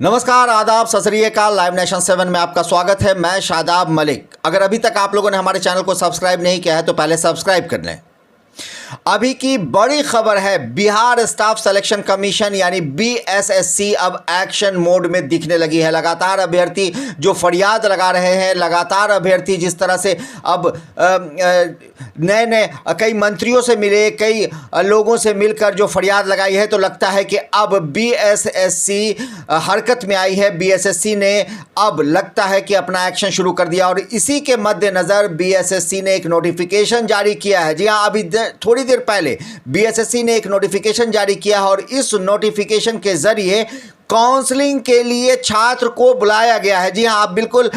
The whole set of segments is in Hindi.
नमस्कार, आदाब, सत श्री अकाल। लाइव नेशन 7 में आपका स्वागत है। मैं शादाब मलिक। अगर अभी तक आप लोगों ने हमारे चैनल को सब्सक्राइब नहीं किया है तो पहले सब्सक्राइब कर लें। अभी की बड़ी खबर है, बिहार स्टाफ सिलेक्शन कमीशन यानी बीएसएससी अब एक्शन मोड में दिखने लगी है। लगातार अभ्यर्थी जो फरियाद लगा रहे हैं, लगातार अभ्यर्थी जिस तरह से अब नए नए कई मंत्रियों से मिले, कई लोगों से मिलकर जो फरियाद लगाई है, तो लगता है कि अब बीएसएससी हरकत में आई है। बीएसएससी ने अब लगता है कि अपना एक्शन शुरू कर दिया और इसी के मद्देनज़र बीएसएससी ने एक नोटिफिकेशन जारी किया है। जी हाँ, अभी थोड़ी देर पहले बीएसएससी ने एक नोटिफिकेशन जारी किया है और इस नोटिफिकेशन के जरिए काउंसलिंग के लिए छात्र को बुलाया गया है। जी हाँ, आप बिल्कुल,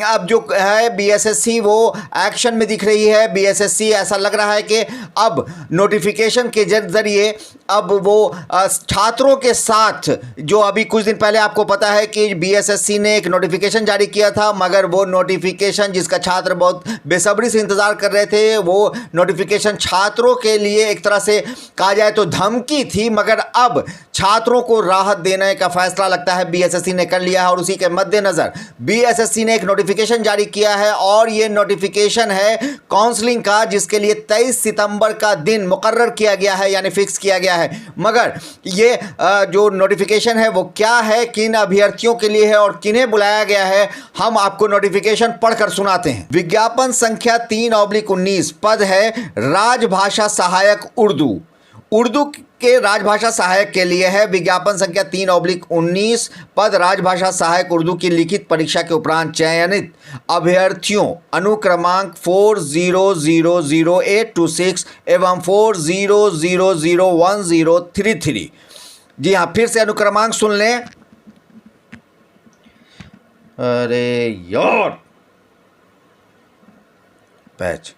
अब जो है बीएसएससी वो एक्शन में दिख रही है। बीएसएससी ऐसा लग रहा है कि अब नोटिफिकेशन के जरिए अब वो छात्रों के साथ, जो अभी कुछ दिन पहले आपको पता है कि बीएसएससी ने एक नोटिफिकेशन जारी किया था, मगर वो नोटिफिकेशन जिसका छात्र बहुत बेसब्री से इंतज़ार कर रहे थे, वो नोटिफिकेशन छात्रों के लिए एक तरह से कहा जाए तो धमकी थी, मगर अब छात्रों को राहत देने का फैसला लगता है बीएसएससी ने कर लिया है। और उसी के मद्देनजर बीएसएससी ने एक नोटिफिकेशन जारी किया है और ये नोटिफिकेशन है काउंसलिंग का, जिसके लिए 23 सितंबर का दिन मुकर्रर किया गया है, यानी फिक्स किया गया है। मगर ये जो नोटिफिकेशन है वो क्या है, किन अभ्यर्थियों के लिए है और किन्हें बुलाया गया है, हम आपको नोटिफिकेशन पढ़कर सुनाते हैं। विज्ञापन संख्या 3/19 पद है राजभाषा सहायक उर्दू। उर्दू के राजभाषा सहायक के लिए है। विज्ञापन संख्या 3/19 पद राजभाषा सहायक उर्दू की लिखित परीक्षा के उपरांत चयनित अभ्यर्थियों अनुक्रमांक 40000826 एवं 40001033। जी हाँ, फिर से अनुक्रमांक सुन लें। अरे यार, पैच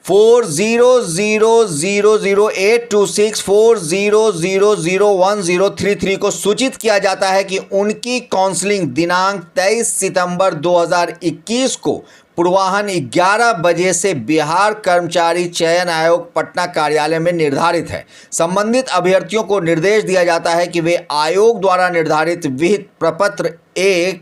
40000826 40001033 को सूचित किया जाता है कि उनकी काउंसलिंग दिनांक 23 सितंबर 2021 को पूर्वाह्न 11 बजे से बिहार कर्मचारी चयन आयोग पटना कार्यालय में निर्धारित है। संबंधित अभ्यर्थियों को निर्देश दिया जाता है कि वे आयोग द्वारा निर्धारित विहित प्रपत्र 1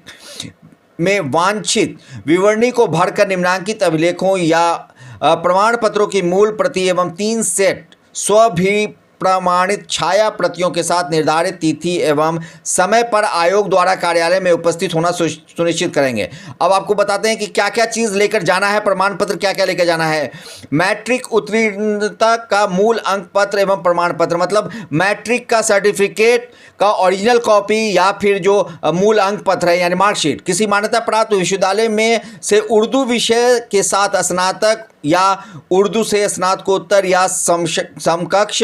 में वांछित विवरणी को भरकर निम्नांकित अभिलेखों या प्रमाण पत्रों की मूल प्रति एवं 3 सेट स्वभी प्रमाणित छाया प्रतियों के साथ निर्धारित तिथि एवं समय पर आयोग द्वारा कार्यालय में उपस्थित होना सुनिश्चित करेंगे। अब आपको बताते हैं कि क्या क्या चीज़ लेकर जाना है, प्रमाण पत्र क्या क्या लेकर जाना है। मैट्रिक उत्तीर्णता का मूल अंक पत्र एवं प्रमाण पत्र, मतलब मैट्रिक का सर्टिफिकेट का ओरिजिनल कॉपी या फिर जो मूल अंक पत्र है यानी मार्कशीट। किसी मान्यता प्राप्त विश्वविद्यालय में से उर्दू विषय के साथ स्नातक या उर्दू से स्नातकोत्तर या समकक्ष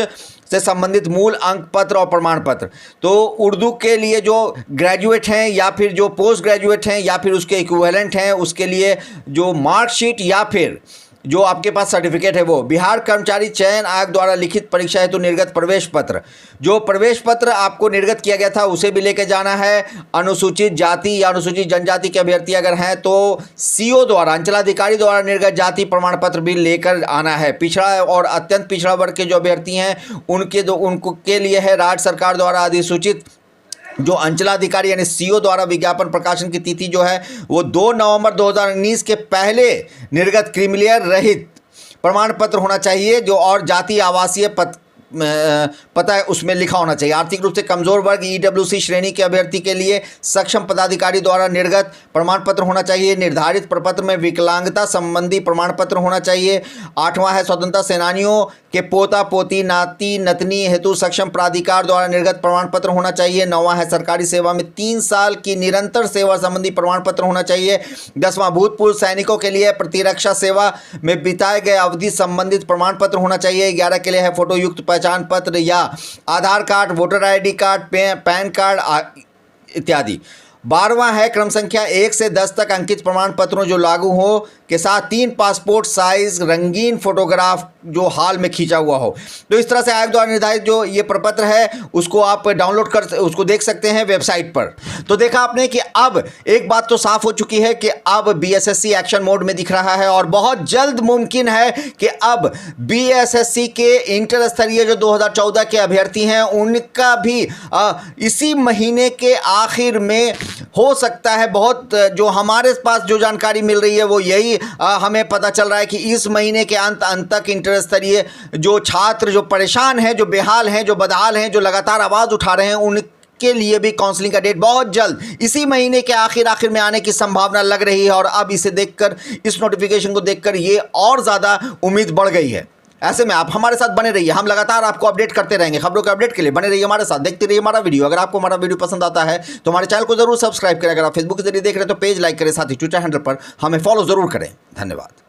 से संबंधित मूल अंक पत्र और प्रमाण पत्र। तो उर्दू के लिए जो ग्रेजुएट हैं या फिर जो पोस्ट ग्रेजुएट हैं या फिर उसके इक्विवेलेंट हैं, उसके लिए जो मार्कशीट या फिर जो आपके पास सर्टिफिकेट है वो। बिहार कर्मचारी चयन आयोग द्वारा लिखित परीक्षा हेतु निर्गत प्रवेश पत्र, जो प्रवेश पत्र आपको निर्गत किया गया था उसे भी लेके जाना है। अनुसूचित जाति या अनुसूचित जनजाति के अभ्यर्थी अगर हैं तो सीओ द्वारा, अंचलाधिकारी द्वारा निर्गत जाति प्रमाण पत्र भी लेकर आना है। पिछड़ा और अत्यंत पिछड़ा वर्ग के जो अभ्यर्थी हैं उनके लिए है राज्य सरकार द्वारा अधिसूचित जो अंचलाधिकारी यानी सीओ द्वारा विज्ञापन प्रकाशन की तिथि जो है वो 2 नवंबर 2019 के पहले निर्गत क्रीमिलियर रहित प्रमाण पत्र होना चाहिए, जो और जाति आवासीय पता है उसमें लिखा होना चाहिए। आर्थिक रूप से कमजोर वर्ग ईडब्ल्यूसी श्रेणी के अभ्यर्थी के लिए सक्षम पदाधिकारी द्वारा निर्गत प्रमाण पत्र होना चाहिए। निर्धारित प्रपत्र में विकलांगता संबंधी प्रमाण पत्र होना चाहिए। 8वां है स्वतंत्रता सेनानियों के पोता पोती नाती नतनी हेतु सक्षम प्राधिकार द्वारा निर्गत प्रमाण पत्र होना चाहिए। 9वां है सरकारी सेवा में 3 साल की निरंतर सेवा संबंधी प्रमाण पत्र होना चाहिए। 10वां भूतपूर्व सैनिकों के लिए प्रतिरक्षा सेवा में बिताए गए अवधि संबंधित प्रमाण पत्र होना चाहिए। 11 के लिए है फोटो युक्त पहचान पत्र या Aadhaar card, voter ID card, PAN card इत्यादि। 12वां है क्रम संख्या 1 से 10 तक अंकित प्रमाण पत्रों जो लागू हो के साथ 3 पासपोर्ट साइज रंगीन फोटोग्राफ जो हाल में खींचा हुआ हो। तो इस तरह से आयोग द्वारा निर्धारित जो ये प्रपत्र है उसको आप डाउनलोड कर उसको देख सकते हैं वेबसाइट पर। तो देखा आपने कि अब एक बात तो साफ हो चुकी है कि अब बीएसएससी एक्शन मोड में दिख रहा है और बहुत जल्द मुमकिन है कि अब बीएसएससी के इंटर स्तरीय जो 2014 के अभ्यर्थी हैं उनका भी इसी महीने के आखिर में हो सकता है। बहुत जो हमारे पास जो जानकारी मिल रही है वो यही हमें पता चल रहा है कि इस महीने के अंत तक इंटर स्तरीय जो छात्र जो परेशान हैं, जो बेहाल हैं, जो बदहाल हैं, जो लगातार आवाज़ उठा रहे हैं, उनके लिए भी काउंसलिंग का डेट बहुत जल्द इसी महीने के आखिर में आने की संभावना लग रही है। और अब इसे देखकर, इस नोटिफिकेशन को देखकर ये और ज़्यादा उम्मीद बढ़ गई है। ऐसे में आप हमारे साथ बने रहिए, हम लगातार आपको अपडेट करते रहेंगे। खबरों के अपडेट के लिए बने रहिए हमारे साथ, देखते रहिए हमारा वीडियो। अगर आपको हमारा वीडियो पसंद आता है तो हमारे चैनल को जरूर सब्सक्राइब करें। अगर आप फेसबुक के जरिए देख रहे हैं तो पेज लाइक करें, साथ ही ट्विटर हैंडल पर हमें फॉलो जरूर करें। धन्यवाद।